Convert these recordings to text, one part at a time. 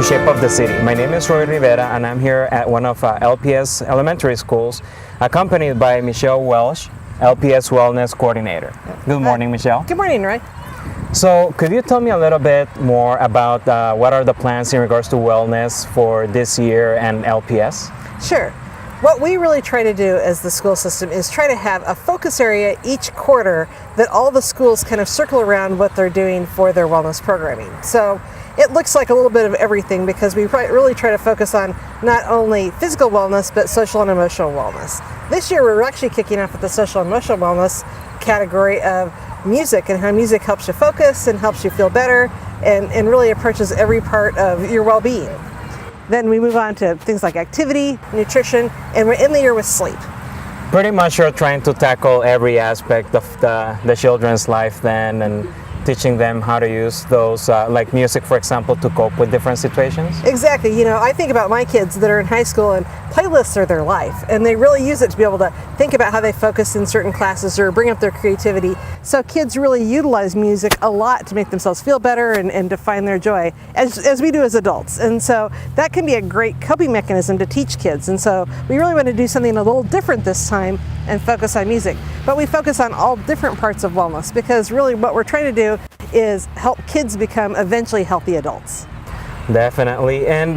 shape up the city. My name is Rivera and I'm here at one of LPS elementary schools, accompanied by Michelle Welch, LPS Wellness Coordinator. Good morning, Michelle. Good morning, Roy. So could you tell me a little bit more about what are the plans in regards to wellness for this year and LPS? Sure. What we really try to do as the school system is try to have a focus area each quarter that all the schools kind of circle around what they're doing for their wellness programming. So it looks like a little bit of everything because we really try to focus on not only physical wellness but social and emotional wellness. This year we're actually kicking off with the social and emotional wellness category of music and how music helps you focus and helps you feel better and really approaches every part of your well-being. Then we move on to things like activity, nutrition, and we're in the year with sleep. Pretty much you're trying to tackle every aspect of the children's life then, and teaching them how to use those, like music, for example, to cope with different situations? Exactly. You know, I think about my kids that are in high school and playlists are their life, and they really use it to be able to think about how they focus in certain classes or bring up their creativity. So kids really utilize music a lot to make themselves feel better and to find their joy, as we do as adults. And so that can be a great coping mechanism to teach kids. And so we really want to do something a little different this time and focus on music. But we focus on all different parts of wellness because really what we're trying to do is help kids become eventually healthy adults. Definitely. And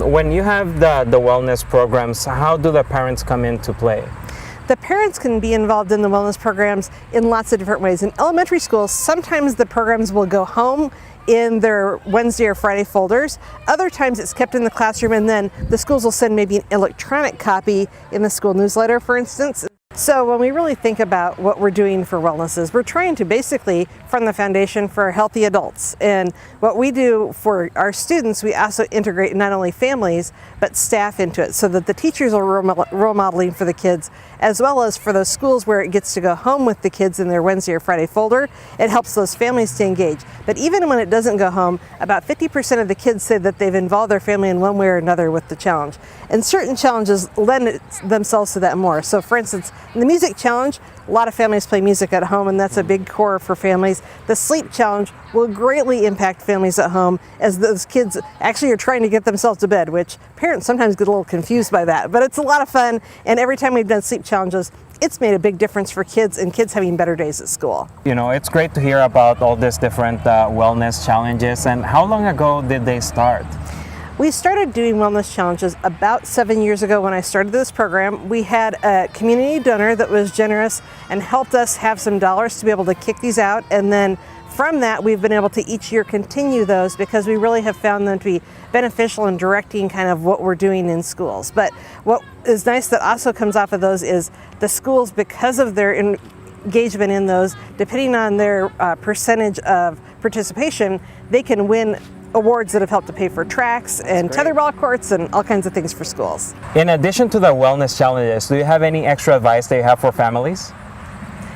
when you have the wellness programs, how do the parents come into play? The parents can be involved in the wellness programs in lots of different ways. In elementary schools, sometimes the programs will go home in their Wednesday or Friday folders. Other times it's kept in the classroom and then the schools will send maybe an electronic copy in the school newsletter, for instance. So when we really think about what we're doing for wellness is we're trying to basically from the foundation for healthy adults. And what we do for our students, we also integrate not only families but staff into it so that the teachers are role modeling for the kids as well as for those schools where it gets to go home with the kids in their Wednesday or Friday folder. It helps those families to engage. But even when it doesn't go home, about 50% of the kids say that they've involved their family in one way or another with the challenge. And certain challenges lend themselves to that more. So for instance, in the music challenge, a lot of families play music at home and that's a big core for families. The sleep challenge will greatly impact families at home as those kids actually are trying to get themselves to bed, which parents sometimes get a little confused by that. But it's a lot of fun, and every time we've done sleep challenges, it's made a big difference for kids and kids having better days at school. You know, it's great to hear about all these different wellness challenges. And how long ago did they start? We started doing wellness challenges about 7 years ago when I started this program. We had a community donor that was generous and helped us have some dollars to be able to kick these out. And then from that, we've been able to each year continue those because we really have found them to be beneficial in directing kind of what we're doing in schools. But what is nice that also comes off of those is the schools, because of their engagement in those, depending on their percentage of participation, they can win awards that have helped to pay for tracks and tetherball courts and all kinds of things for schools. In addition to the wellness challenges, do you have any extra advice that you have for families?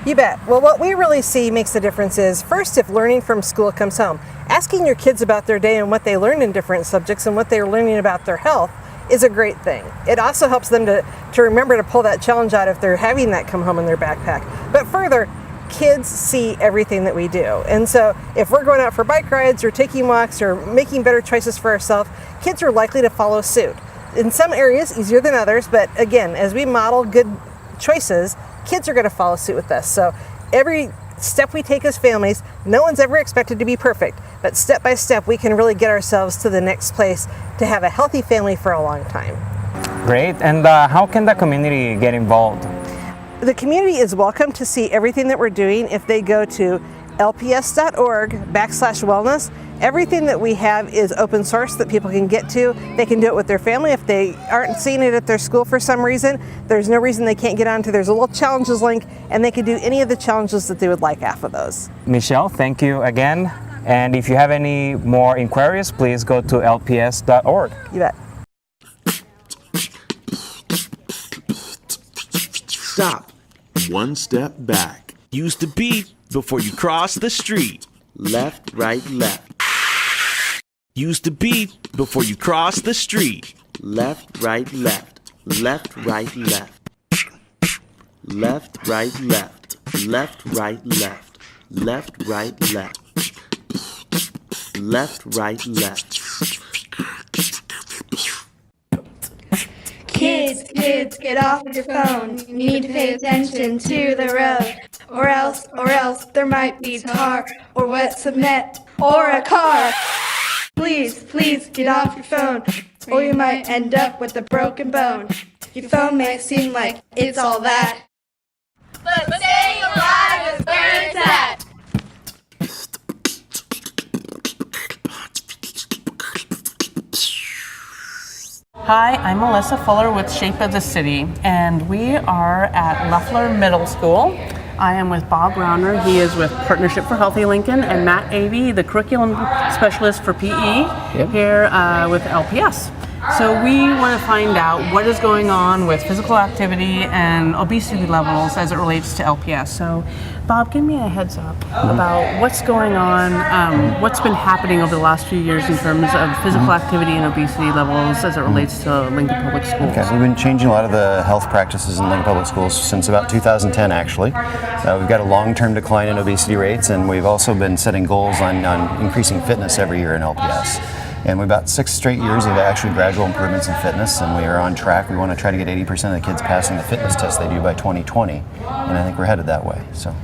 You bet. Well, what we really see makes a difference is, first, if learning from school comes home, asking your kids about their day and what they learned in different subjects and what they're learning about their health is a great thing. It also helps them to remember to pull that challenge out if they're having that come home in their backpack. But further, kids see everything that we do. And so if we're going out for bike rides or taking walks or making better choices for ourselves, kids are likely to follow suit. In some areas, easier than others, but again, as we model good choices, kids are going to follow suit with us. So every step we take as families, no one's ever expected to be perfect, but step by step, we can really get ourselves to the next place to have a healthy family for a long time. Great. And how can the community get involved? The community is welcome to see everything that we're doing if they go to lps.org/wellness. Everything that we have is open source that people can get to. They can do it with their family. If they aren't seeing it at their school for some reason, there's no reason they can't get onto. There's a little challenges link and they can do any of the challenges that they would like off of those. Michelle, thank you again. And if you have any more inquiries, please go to lps.org. You bet. Stop. One step back. Use the beat before you cross the street. Left, right, left. Use the beat before you cross the street. Left, right, left. Left, right, left. Left, right, left. Left, right, left. Left, right, left. Left, right, left. Kids, get off your phone. You need to pay attention to the road. Or else, there might be tar, or wet cement, or a car. Please, get off your phone, or you might end up with a broken bone. Your phone may seem like it's all that, but staying alive is where it's at. Hi, I'm Melissa Fuller with Shape of the City, and we are at Lefler Middle School. I am with Bob Rauner. He is with Partnership for Healthy Lincoln, and Matt Avey, the curriculum specialist for PE here with LPS. So we want to find out what is going on with physical activity and obesity levels as it relates to LPS. So Bob, give me a heads up about what's going on, what's been happening over the last few years in terms of physical activity and obesity levels as it relates to Lincoln Public Schools. Okay, we've been changing a lot of the health practices in Lincoln Public Schools since about 2010 actually. We've got a long-term decline in obesity rates, and we've also been setting goals on increasing fitness every year in LPS. And we've about 6 straight years of actually gradual improvements in fitness, and we are on track. We want to try to get 80% of the kids passing the fitness test they do by 2020, and I think we're headed that way. So,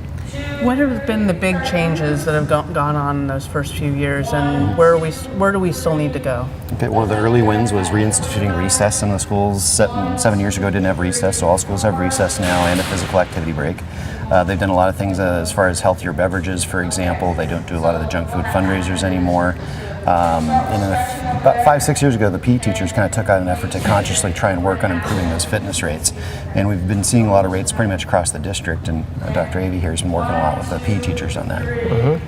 what have been the big changes that have gone on in those first few years, and where do we still need to go? okay, one of the early wins was reinstituting recess in the schools. 7 years ago didn't have recess, so all schools have recess now and a physical activity break. They've done a lot of things as far as healthier beverages, for example. They don't do a lot of the junk food fundraisers anymore. And then about 5-6 years ago, the PE teachers kind of took out an effort to consciously try and work on improving those fitness rates. And we've been seeing a lot of rates pretty much across the district, and Dr. Avey here has been working a lot with the PE teachers on that.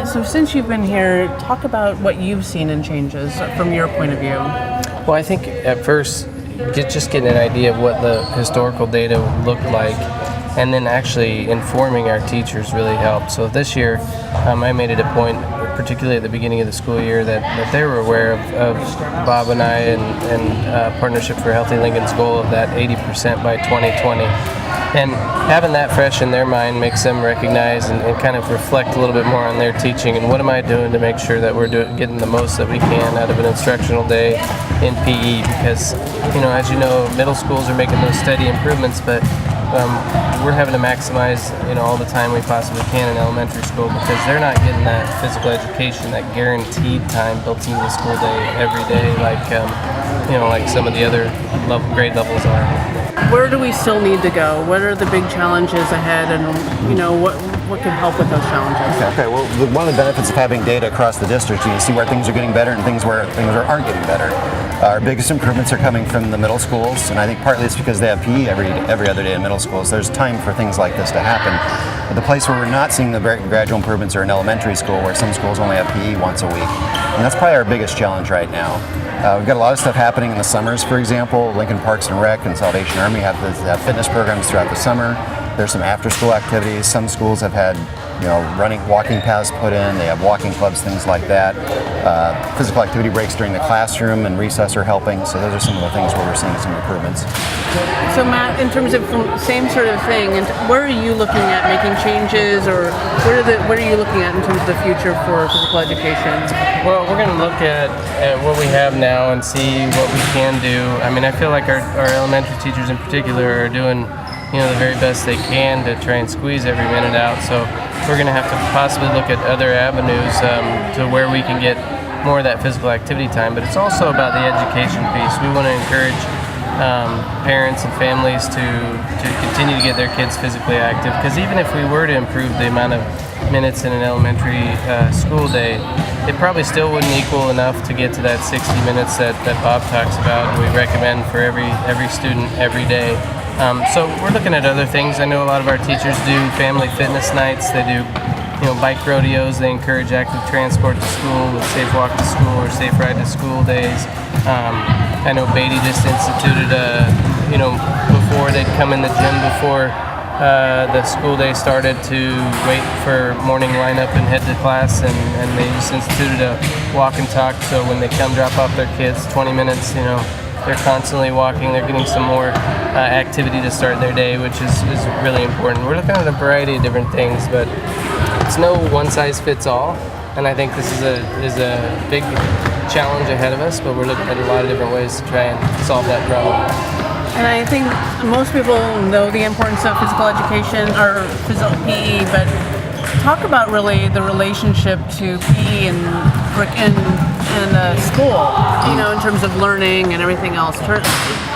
So since you've been here, talk about what you've seen in changes from your point of view. Well, I think at first, just getting an idea of what the historical data looked like, and then actually informing our teachers really helped. So this year, I made it a point, particularly at the beginning of the school year, that they were aware of Bob and I and Partnership for Healthy Lincoln's goal of that 80% by 2020. And having that fresh in their mind makes them recognize and kind of reflect a little bit more on their teaching and what am I doing to make sure that we're getting the most that we can out of an instructional day in PE, because, as you know, middle schools are making those steady improvements, but we're having to maximize all the time we possibly can in elementary school, because they're not getting that physical education, that guaranteed time built into the school day every day like some of the other grade levels are. Where do we still need to go? What are the big challenges ahead, and what can help with those challenges? Okay, well, one of the benefits of having data across the district, you can see where things are getting better and things where things aren't getting better. Our biggest improvements are coming from the middle schools, and I think partly it's because they have PE every other day in middle schools. There's time for things like this to happen. But the place where we're not seeing the gradual improvements are in elementary school, where some schools only have PE once a week. And that's probably our biggest challenge right now. We've got a lot of stuff happening in the summers, for example. Lincoln Parks and Rec and Salvation Army have fitness programs throughout the summer. There's some after-school activities. Some schools have had walking paths put in. They have walking clubs, things like that. Physical activity breaks during the classroom and recess are helping. So those are some of the things where we're seeing some improvements. So Matt, in terms of same sort of thing, and where are you looking at making changes, or what are you looking at in terms of the future for physical education? Well, we're going to look at what we have now and see what we can do. I mean, I feel like our elementary teachers in particular are doing the very best they can to try and squeeze every minute out. So we're going to have to possibly look at other avenues to where we can get more of that physical activity time. But it's also about the education piece. We want to encourage parents and families to continue to get their kids physically active, because even if we were to improve the amount of minutes in an elementary school day, it probably still wouldn't equal enough to get to that 60 minutes that Bob talks about and we recommend for every student every day. So we're looking at other things. I know a lot of our teachers do family fitness nights. They do bike rodeos. They encourage active transport to school with safe walk to school or safe ride to school days. I know Beatty just instituted before they'd come in the gym before the school day started to wait for morning lineup and head to class, and they just instituted a walk and talk, so when they come drop off their kids, 20 minutes, they're constantly walking, they're getting some more activity to start their day, which is really important. We're looking at a variety of different things, but it's no one size fits all, and I think this is a big challenge ahead of us, but we're looking at a lot of different ways to try and solve that problem. And I think most people know the importance of physical education or physical PE, but talk about really the relationship to PE and school, in terms of learning and everything else.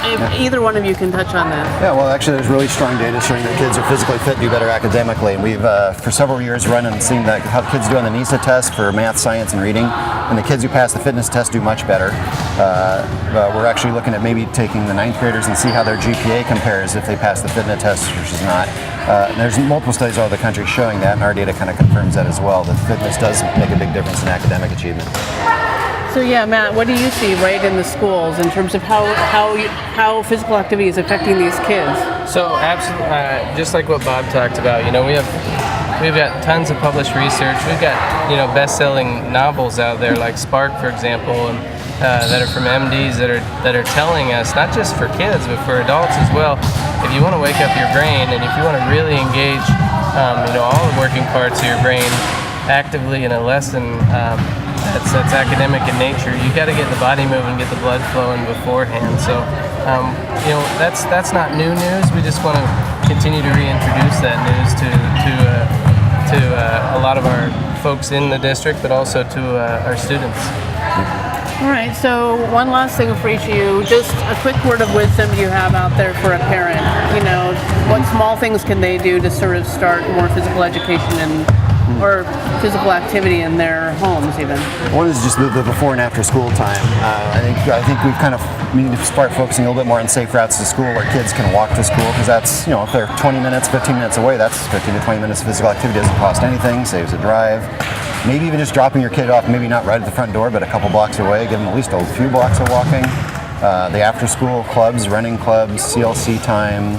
If either one of you can touch on that. Yeah, well, actually, there's really strong data showing that kids are physically fit do better academically. And we've, for several years, run and seen how kids do on the NISA test for math, science, and reading. And the kids who pass the fitness test do much better. We're actually looking at maybe taking the 9th graders and see how their GPA compares if they pass the fitness test versus not. There's multiple studies all over the country showing that, and our data kind of confirms that as well, that fitness does make a big difference in academic achievement. So yeah, Matt, what do you see right in the schools in terms of how physical activity is affecting these kids? So absolutely, just like what Bob talked about, we've got tons of published research. We've got best-selling novels out there like Spark, for example, and that are from MDs that are telling us, not just for kids but for adults as well, if you want to wake up your brain and if you want to really engage all the working parts of your brain actively in a lesson that's academic in nature, you got to get the body moving, get the blood flowing beforehand. So that's not new news. We just want to continue to reintroduce that news to a lot of our folks in the district, but also to our students. All right, so one last thing for each of you, just a quick word of wisdom you have out there for a parent. What small things can they do to sort of start more physical education or physical activity in their homes even? One is just the before and after school time. I think we've kind of need to start focusing a little bit more on safe routes to school where kids can walk to school, because that's, if they're 20 minutes, 15 minutes away, that's 15 to 20 minutes of physical activity. Doesn't cost anything, saves a drive. Maybe even just dropping your kid off, maybe not right at the front door, but a couple blocks away, give them at least a few blocks of walking. The after-school clubs, running clubs, CLC time,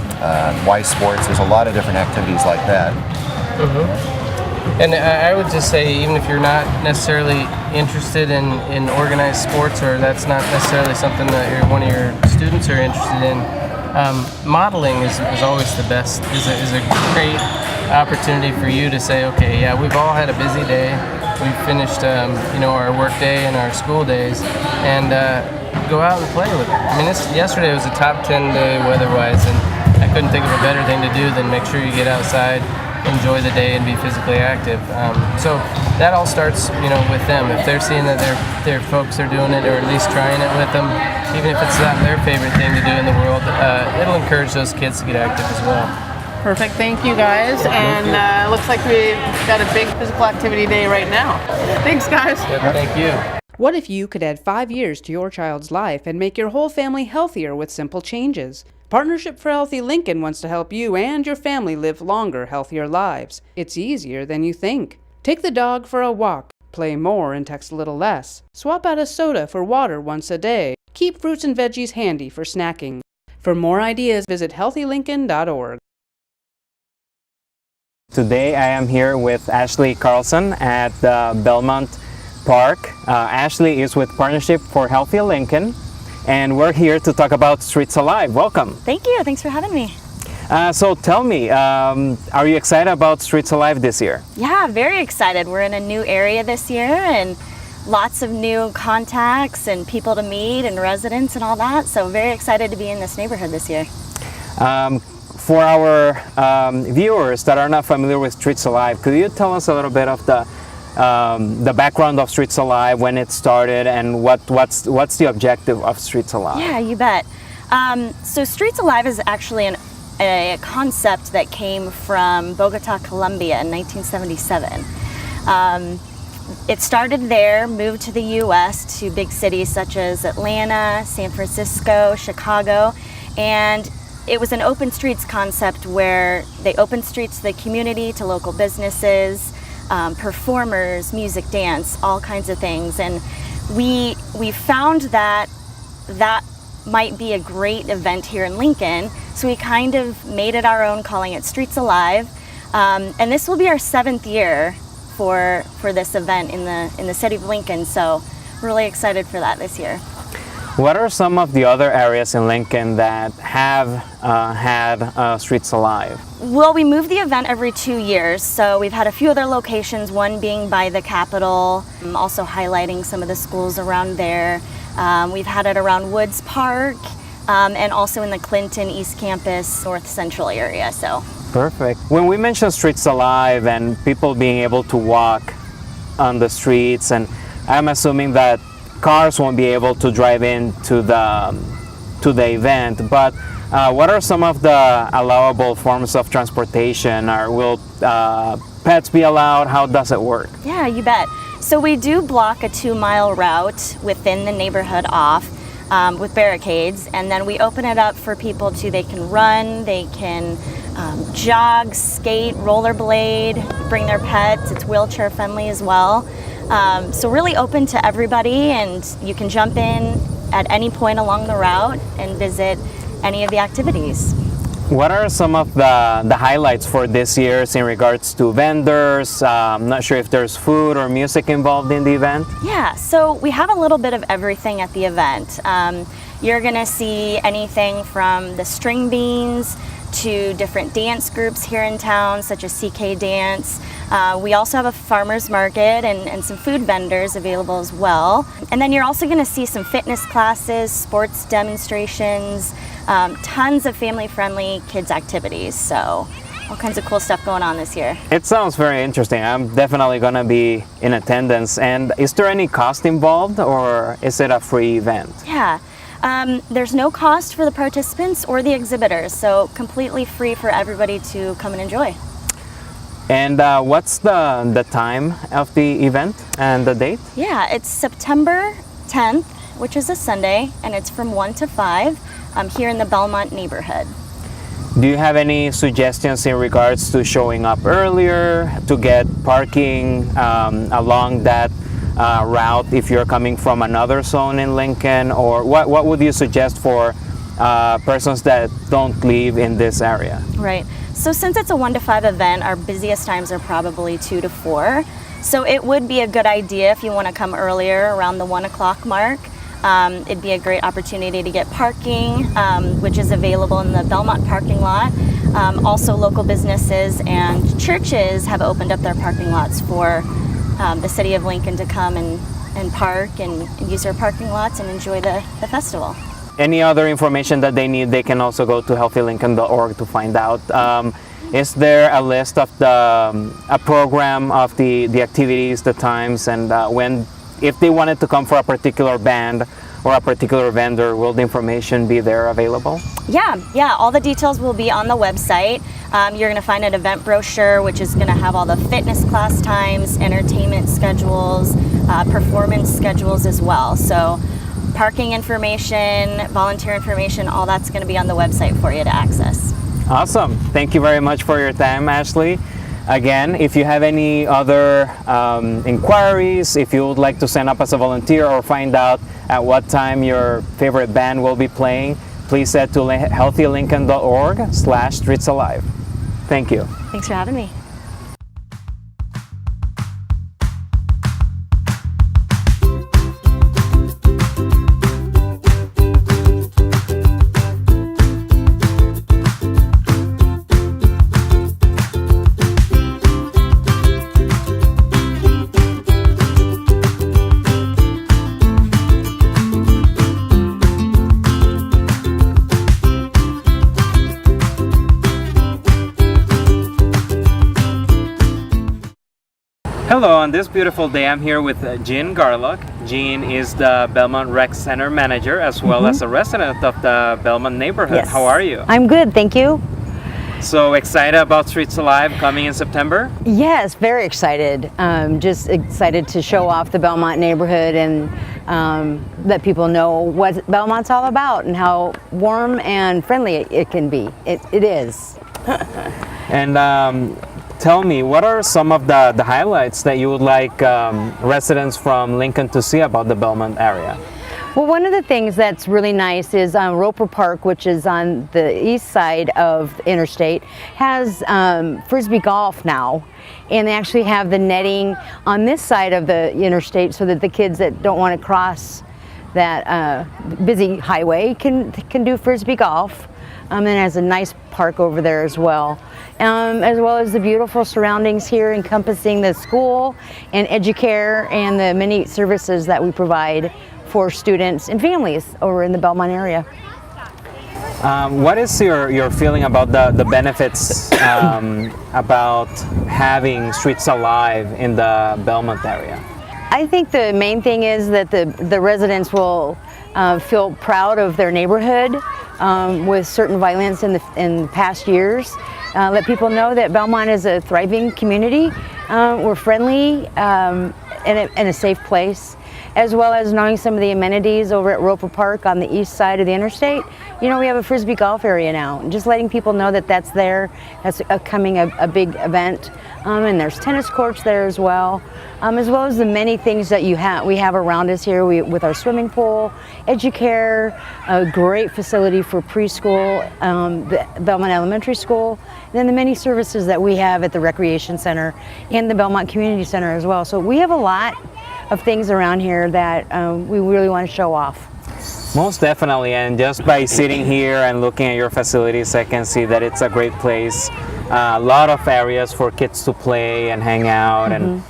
Y Sports, there's a lot of different activities like that. Mm-hmm. And I would just say, even if you're not necessarily interested in organized sports, or that's not necessarily something that one of your students are interested in, modeling is always the best, is a great opportunity for you to say, okay, yeah, we've all had a busy day, we've finished our work day and our school days, and go out and play with it. I mean, yesterday was a top 10 day weather-wise, and I couldn't think of a better thing to do than make sure you get outside, enjoy the day, and be physically active. So that all starts, with them. If they're seeing that their folks are doing it, or at least trying it with them, even if it's not their favorite thing to do in the world, it'll encourage those kids to get active as well. Perfect. Thank you, guys. And looks like we've got a big physical activity day right now. Thanks, guys. Yep, thank you. What if you could add 5 years to your child's life and make your whole family healthier with simple changes? Partnership for Healthy Lincoln wants to help you and your family live longer, healthier lives. It's easier than you think. Take the dog for a walk, play more and text a little less. Swap out a soda for water once a day. Keep fruits and veggies handy for snacking. For more ideas, visit healthylincoln.org. Today I am here with Ashley Carlson at the Belmont Park. Ashley is with Partnership for Healthy Lincoln, and we're here to talk about Streets Alive. Welcome. Thank you. Thanks for having me. So tell me, are you excited about Streets Alive this year? Yeah, very excited. We're in a new area this year and lots of new contacts and people to meet and residents and all that. So very excited to be in this neighborhood this year. For our viewers that are not familiar with Streets Alive, could you tell us a little bit of the background of Streets Alive, when it started, and what's the objective of Streets Alive? Yeah, you bet. So Streets Alive is actually a concept that came from Bogota, Colombia in 1977. It started there, moved to the U.S. to big cities such as Atlanta, San Francisco, Chicago, and it was an open streets concept where they opened streets to the community, to local businesses, performers, music, dance, all kinds of things. And we found that might be a great event here in Lincoln, so we kind of made it our own, calling it Streets Alive. And this will be our 7th year for this event in the city of Lincoln, so really excited for that this year. What are some of the other areas in Lincoln that have had Streets Alive? Well, we move the event every 2 years, so we've had a few other locations, one being by the Capitol, also highlighting some of the schools around there. We've had it around Woods Park, and also in the Clinton East Campus, North Central area. So Perfect. When we mention Streets Alive and people being able to walk on the streets, and I'm assuming that cars won't be able to drive into the event, but what are some of the allowable forms of transportation? Or will pets be allowed? How does it work? yeah, you bet. So we do block a 2-mile route within the neighborhood off with barricades, and then we open it up for people to, they can run, they can jog, skate, rollerblade, bring their pets. It's wheelchair friendly as well. So really open to everybody, and you can jump in at any point along the route and visit any of the activities. What are some of the highlights for this year in regards to vendors? I'm not sure if there's food or music involved in the event. Yeah, so we have a little bit of everything at the event. You're gonna see anything from the string beans to different dance groups here in town, such as CK Dance. We also have a farmer's market and some food vendors available as well. And then you're also gonna see some fitness classes, sports demonstrations, tons of family-friendly kids activities. So all kinds of cool stuff going on this year. It sounds very interesting. I'm definitely gonna be in attendance. And is there any cost involved, or is it a free event? Yeah. There's no cost for the participants or the exhibitors, so completely free for everybody to come and enjoy. And what's the time of the event and the date? Yeah, it's September 10th, which is a Sunday, and it's from 1 to 5 here in the Belmont neighborhood. Do you have any suggestions in regards to showing up earlier to get parking along that route if you're coming from another zone in Lincoln, or what would you suggest for persons that don't live in this area? Right. So since it's a 1 to 5 event, our busiest times are probably 2 to 4. So it would be a good idea if you want to come earlier, around the 1 o'clock mark. It'd be a great opportunity to get parking, which is available in the Belmont parking lot. Also, local businesses and churches have opened up their parking lots for the city of Lincoln to come and park and use their parking lots and enjoy the festival. Any other information that they need, they can also go to healthylincoln.org to find out. Is there a list of a program of the activities, the times, and when, if they wanted to come for a particular band or a particular vendor, will the information be there available? Yeah, all the details will be on the website. You're going to find an event brochure, which is going to have all the fitness class times, entertainment schedules, performance schedules as well. So parking information, volunteer information, all that's going to be on the website for you to access. Awesome. Thank you very much for your time, Ashley. Again, if you have any other inquiries, if you would like to sign up as a volunteer or find out at what time your favorite band will be playing, please head to healthylincoln.org/streetsalive. Thank you. Thanks for having me. Hello, on this beautiful day I'm here with Jean Gerlach. Jean is the Belmont Rec Center manager as well as a resident of the Belmont neighborhood. Yes. How are you? I'm good, thank you. So excited about Streets Alive coming in September? Yes, very excited. Just excited to show off the Belmont neighborhood and let people know what Belmont's all about and how warm and friendly it can be. It is. And tell me, what are some of the highlights that you would like residents from Lincoln to see about the Belmont area? Well, one of the things that's really nice is Roper Park, which is on the east side of the interstate, has Frisbee golf now. And they actually have the netting on this side of the interstate so that the kids that don't want to cross that busy highway can do Frisbee golf. And it has a nice park over there as well as the beautiful surroundings here encompassing the school and Educare and the many services that we provide for students and families over in the Belmont area. What is your feeling about the benefits about having Streets Alive in the Belmont area? I think the main thing is that the residents will feel proud of their neighborhood with certain violence in past years. Let people know that Belmont is a thriving community. We're friendly and a safe place, as well as knowing some of the amenities over at Roper Park on the east side of the interstate. You know, we have a Frisbee golf area now, and just letting people know that that's there. That's coming a big event. And there's tennis courts there as well as the many things that we have around us here with our swimming pool, Educare, a great facility for preschool, the Belmont Elementary School, and then the many services that we have at the Recreation Center and the Belmont Community Center as well. So we have a lot of things around here that we really want to show off. Most definitely, and just by sitting here and looking at your facilities, I can see that it's a great place. A lot of areas for kids to play and hang out, and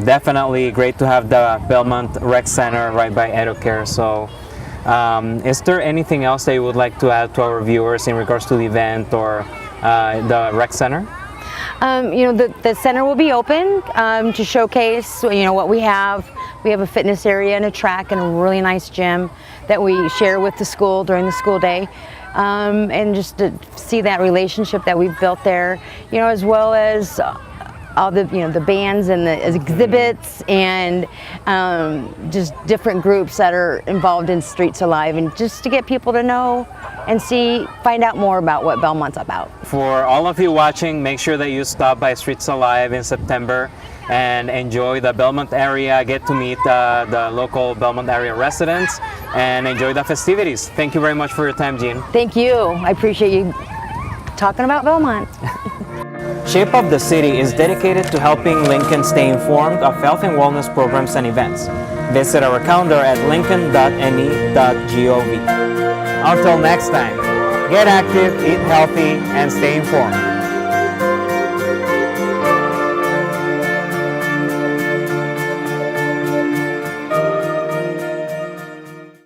definitely great to have the Belmont Rec Center right by Educare. So is there anything else that you would like to add to our viewers in regards to the event or the Rec Center? You know, the center will be open to showcase, you know, what we have. We have a fitness area and a track and a really nice gym that we share with the school during the school day. And just to see that relationship that we've built there, you know, as well as all the, you know, the bands and the exhibits and just different groups that are involved in Streets Alive, and just to get people to know and find out more about what Belmont's about. For all of you watching, make sure that you stop by Streets Alive in September and enjoy the Belmont area, get to meet the local Belmont area residents, and enjoy the festivities. Thank you very much for your time, Jean. Thank you. I appreciate you talking about Belmont. Shape of the City is dedicated to helping Lincoln stay informed of health and wellness programs and events. Visit our calendar at lincoln.ne.gov. Until next time, get active, eat healthy, and stay informed.